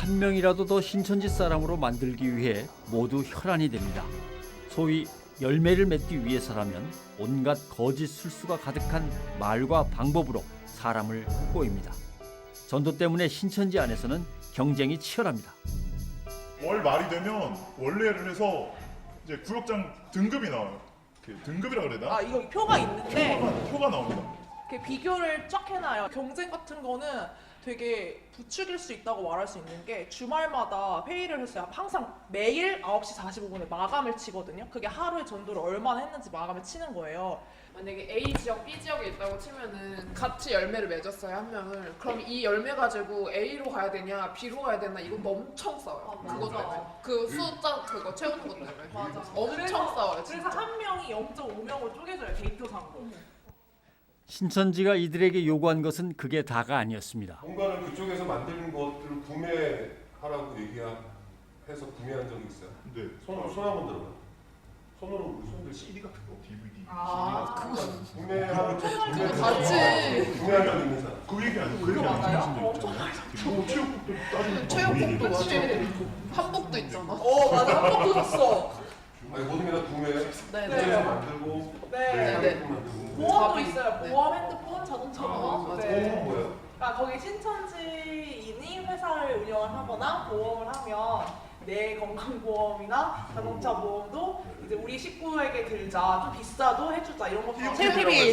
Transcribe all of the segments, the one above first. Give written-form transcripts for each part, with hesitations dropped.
한 명이라도 더 신천지 사람으로 만들기 위해 모두 혈안이 됩니다. 소위 열매를 맺기 위해서라면 온갖 거짓 술수가 가득한 말과 방법으로 사람을 꼬입니다. 전도 때문에 신천지 안에서는 경쟁이 치열합니다. 월 말이 되면 원래를 해서 이제 구역장 등급이 나와요. 등급이라 그래야 되나? 아 이거 표가 있는데 표가 나옵니다. 이렇게 비교를 쫙 해놔요. 경쟁 같은 거는 되게 부추길 수 있다고 말할 수 있는 게 주말마다 회의를 했어요. 항상 매일 9시 45분에 마감을 치거든요. 그게 하루에 전도를 얼마나 했는지 마감을 치는 거예요. 만약에 A 지역, B 지역에 있다고 치면은 같이 열매를 맺었어요 한 명을. 그럼 이 열매 가지고 A로 가야 되냐, B로 가야 되나 이것도 엄청 싸워요. 맞아. 그것 때문에. 그 숫자 그거 채우는 것 때문에. 맞아. 엄청 싸워요 그래서 진짜. 한 명이 0.5명으로 쪼개져요. 데이터상으로. 신천지가 이들에게 요구한 것은 그게 다가 아니었습니다. 뭔가를 그쪽에서 만드는 것들을 구매하라고 얘기해서 구매한 적이 있어요. 네. 손 한번 들어봐. 손으로 우리 손들 CD 같은 거, DVD. 아, 구매하는 그거 같이 구매한 적 있는 사람. 그 얘기 아니고 그 얘기 그거 맞아요? 아니고 체육복도 따지고 체육복도 맞아. 한복도 있잖아. 맞아. 한 번도 줬어. 아니 모든 게 다 구매. 네. 그쪽에서 만들고 네. 상품 만들고. 보험도 자비. 있어요. 네. 보험, 핸드폰, 자동차 보험. 맞아. 네. 보험은 뭐예요? 그러니까 거기 신천지인이 회사를 운영을 하거나 보험을 하면 내 건강보험이나 자동차 보험도 이제 우리 식구에게 들자, 좀 비싸도 해주자 이런 것도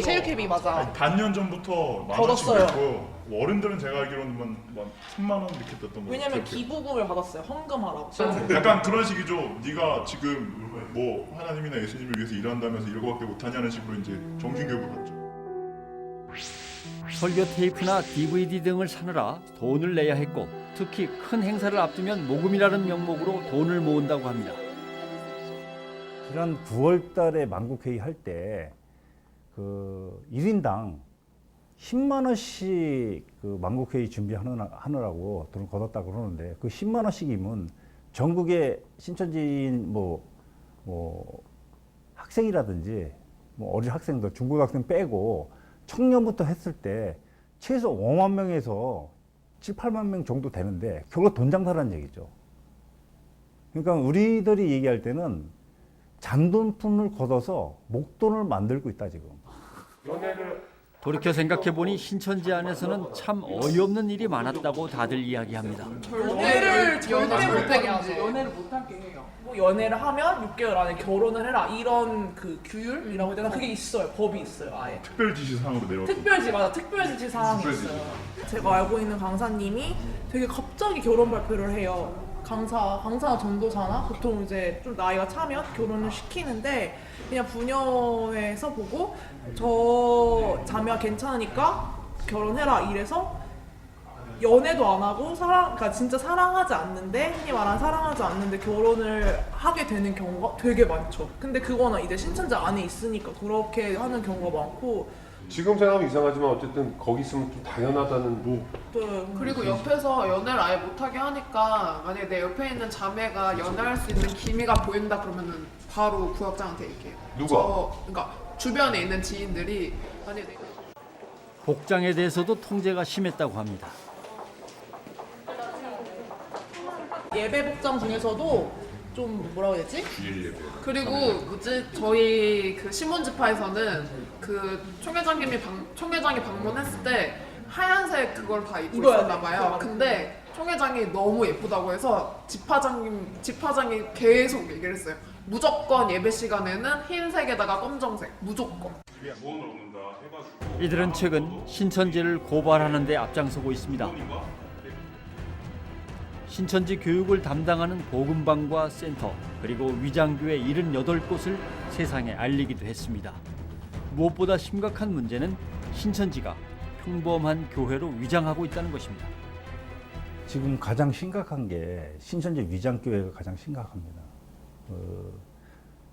체육회비 맞아. 반년 전부터 만 원씩 걸었어요. 냈고 어른들은 제가 알기로는 만 3만 원 이렇게 떴던 거 왜냐면 같아요. 기부금을 받았어요. 헌금하라고. 약간 그런 식이죠. 네가 지금 뭐 하나님이나 예수님을 위해서 일한다면서 이거밖에 못하냐는 식으로 이제 정신교육을 받죠. 설교 테이프나 DVD 등을 사느라 돈을 내야 했고 특히 큰 행사를 앞두면 모금이라는 명목으로 돈을 모은다고 합니다. 지난 9월 달에 만국회의 할 때 그 1인당 10만 원씩 그 만국회의 준비하느라고 돈을 걷었다고 그러는데 그 10만 원씩이면 전국의 신천지인 뭐 학생이라든지 뭐 어린 학생들, 중고등학생 빼고 청년부터 했을 때 최소 5만 명에서 7, 8만 명 정도 되는데 그걸로 돈 장사라는 얘기죠. 그러니까 우리들이 얘기할 때는 잔돈푼을 걷어서 목돈을 만들고 있다 지금. 돌이켜 생각해보니 신천지 안에서는 참 어이없는 일이 많았다고 다들 이야기합니다. 연애를 절대 못하게 못하게 하죠. 하죠. 연애를 못하게 해요. 뭐 연애를 하면 6개월 안에 결혼을 해라 이런 그 규율이라고 해야 되나 그게 있어요. 법이 있어요. 아예. 특별지시사항으로 내려왔고 특별지 사항이 있어요. 제가 알고 있는 강사님이 되게 갑자기 결혼 발표를 해요. 강사나 전도사나 보통 이제 좀 나이가 차면 결혼을 시키는데 그냥 부녀회에서 보고 저 자매가 괜찮으니까 결혼해라 이래서 연애도 안 하고 그러니까 진짜 사랑하지 않는데 흔히 말하는 사랑하지 않는데 결혼을 하게 되는 경우가 되게 많죠. 근데 그거는 이제 신천지 안에 있으니까 그렇게 하는 경우가 많고 지금 생각하면 이상하지만 어쨌든 거기 있으면 좀 당연하다는 또 그리고 옆에서 연애를 아예 못하게 하니까 만약에 내 옆에 있는 자매가 연애할 수 있는 기미가 보인다 그러면은 바로 구역장한테 얘기해요. 누가? 그러니까 주변에 있는 지인들이 만약에 내가 복장에 대해서도 통제가 심했다고 합니다. 예배 복장 중에서도 좀 뭐라고 해야 되지? 그리고 뭐지 저희 그 신문지파에서는 그 총회장이 방문했을 때 하얀색 그걸 다 입고 입어야 있었나 돼. 봐요. 근데 총회장이 너무 예쁘다고 해서 집화장이 계속 얘기를 했어요. 무조건 예배 시간에는 흰색에다가 검정색 무조건. 이들은 최근 신천지를 고발하는 데 앞장서고 있습니다. 신천지 교육을 담당하는 복음방과 센터 그리고 위장교회 78곳을 세상에 알리기도 했습니다. 무엇보다 심각한 문제는 신천지가 평범한 교회로 위장하고 있다는 것입니다. 지금 가장 심각한 게 신천지 위장교회가 가장 심각합니다.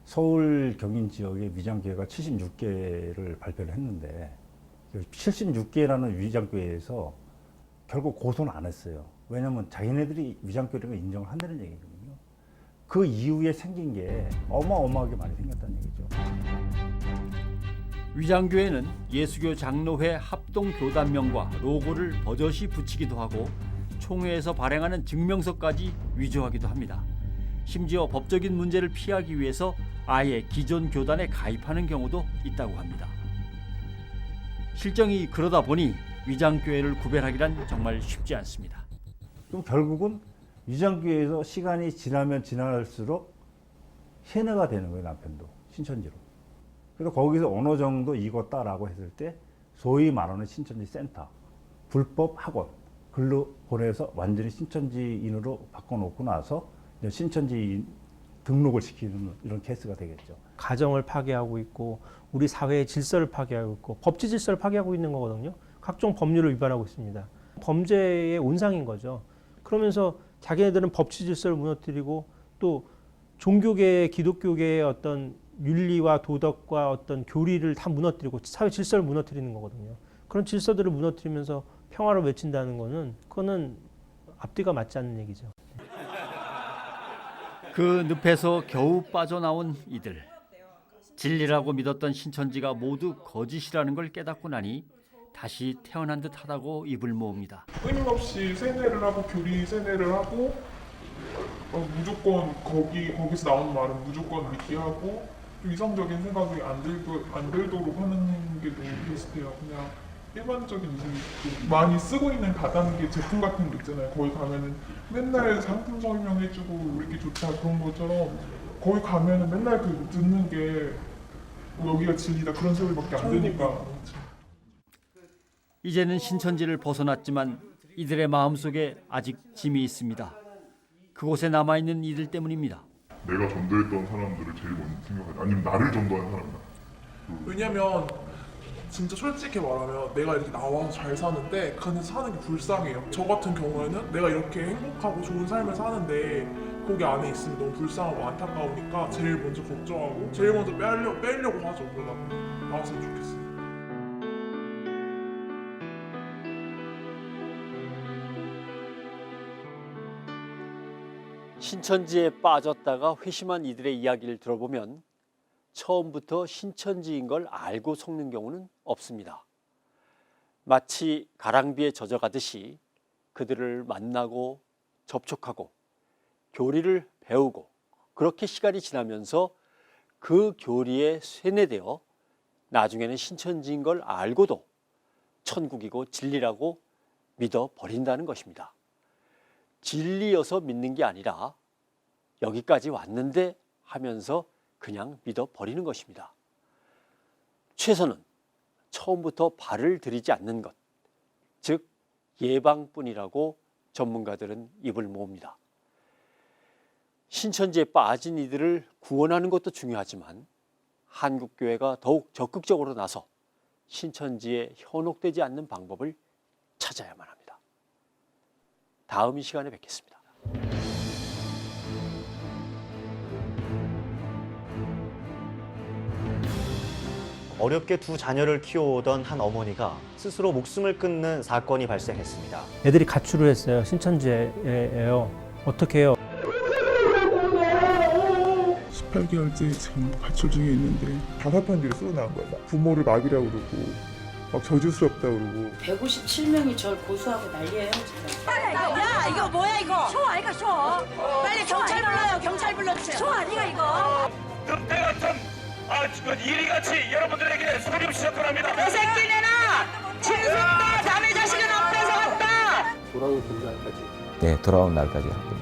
서울 경인 지역의 위장교회가 76개를 발표를 했는데 76개라는 위장교회에서 결국 고소는 안 했어요. 왜냐하면 자기네들이 위장교회를 인정을 한다는 얘기거든요. 그 이후에 생긴 게 어마어마하게 많이 생겼다는 얘기죠. 위장교회는 예수교 장로회 합동교단명과 로고를 버젓이 붙이기도 하고 총회에서 발행하는 증명서까지 위조하기도 합니다. 심지어 법적인 문제를 피하기 위해서 아예 기존 교단에 가입하는 경우도 있다고 합니다. 실정이 그러다 보니 위장교회를 구별하기란 정말 쉽지 않습니다. 그럼 결국은 위장교회에서 시간이 지나면 지날수록 세뇌가 되는 거예요, 남편도 신천지로. 그래서 거기서 어느 정도 익었다라고 했을 때 소위 말하는 신천지 센터, 불법 학원 글로 보내서 완전히 신천지인으로 바꿔놓고 나서 이제 신천지인 등록을 시키는 이런 케이스가 되겠죠. 가정을 파괴하고 있고 우리 사회의 질서를 파괴하고 있고 법치 질서를 파괴하고 있는 거거든요. 각종 법률을 위반하고 있습니다. 범죄의 온상인 거죠. 그러면서 자기네들은 법치 질서를 무너뜨리고 또 종교계의 기독교계의 어떤 윤리와 도덕과 어떤 교리를 다 무너뜨리고 사회 질서를 무너뜨리는 거거든요. 그런 질서들을 무너뜨리면서 평화를 외친다는 거는 그거는 앞뒤가 맞지 않는 얘기죠. 그 늪에서 겨우 빠져나온 이들. 진리라고 믿었던 신천지가 모두 거짓이라는 걸 깨닫고 나니 다시 태어난 듯하다고 입을 모읍니다. 끊임없이 세뇌를 하고 교리 세뇌를 하고 무조건 거기서 나오는 말은 무조건 믿게 하고 좀 이상적인 생각이 안 들도록 하는 게 너무 비슷해요. 그냥 일반적인 많이 쓰고 있는 다단계 제품 같은 거 있잖아요. 거기 가면은 맨날 상품 설명해주고 이렇게 좋다 그런 것처럼 거기 가면은 맨날 그 듣는 게 여기가 진리다 그런 소리밖에 안 들으니까. 이제는 신천지를 벗어났지만 이들의 마음속에 아직 짐이 있습니다. 그곳에 남아있는 이들 때문입니다. 내가 전도했던 사람들을 제일 먼저 생각하지. 아니면 나를 전도한 사람들. 왜냐면 진짜 솔직히 말하면 내가 이렇게 나와서 잘 사는데 그 안에서 사는 게 불쌍해요. 저 같은 경우에는 내가 이렇게 행복하고 좋은 삶을 사는데 거기 안에 있으면 너무 불쌍하고 안타까우니까 제일 먼저 걱정하고 제일 먼저 빼려고 하죠. 내가 나왔으면 좋겠어요. 신천지에 빠졌다가 회심한 이들의 이야기를 들어보면 처음부터 신천지인 걸 알고 속는 경우는 없습니다. 마치 가랑비에 젖어가듯이 그들을 만나고 접촉하고 교리를 배우고 그렇게 시간이 지나면서 그 교리에 세뇌되어 나중에는 신천지인 걸 알고도 천국이고 진리라고 믿어버린다는 것입니다. 진리여서 믿는 게 아니라 여기까지 왔는데 하면서 그냥 믿어버리는 것입니다. 최선은 처음부터 발을 들이지 않는 것, 즉 예방뿐이라고 전문가들은 입을 모읍니다. 신천지에 빠진 이들을 구원하는 것도 중요하지만 한국교회가 더욱 적극적으로 나서 신천지에 현혹되지 않는 방법을 찾아야만 합니다. 다음 이 시간에 뵙겠습니다. 어렵게 두 자녀를 키워오던 한 어머니가 스스로 목숨을 끊는 사건이 발생했습니다. 애들이 가출을 했어요. 신천지예요. 어떻게 해요? 18개월째 지금 가출 중에 있는데 다사편지를 쓰고 나온 거야. 부모를 마비라고 그러고 막 저주스럽다고 그러고 157명이 절 고소하고 난리예요 지금. 야 이거 뭐야 이거? 쇼 아이가 쇼. 빨리 경찰 불러요. 경찰 불러주세요. 쇼 아니가 이거? 늑대 같은 이리같이 여러분들에게 소리 시작합니다. 너 새끼 내놔. 친손도 남의 자식은 앞에서 왔다. 돌아오는 날까지. 네, 돌아온 날까지 할 겁니다.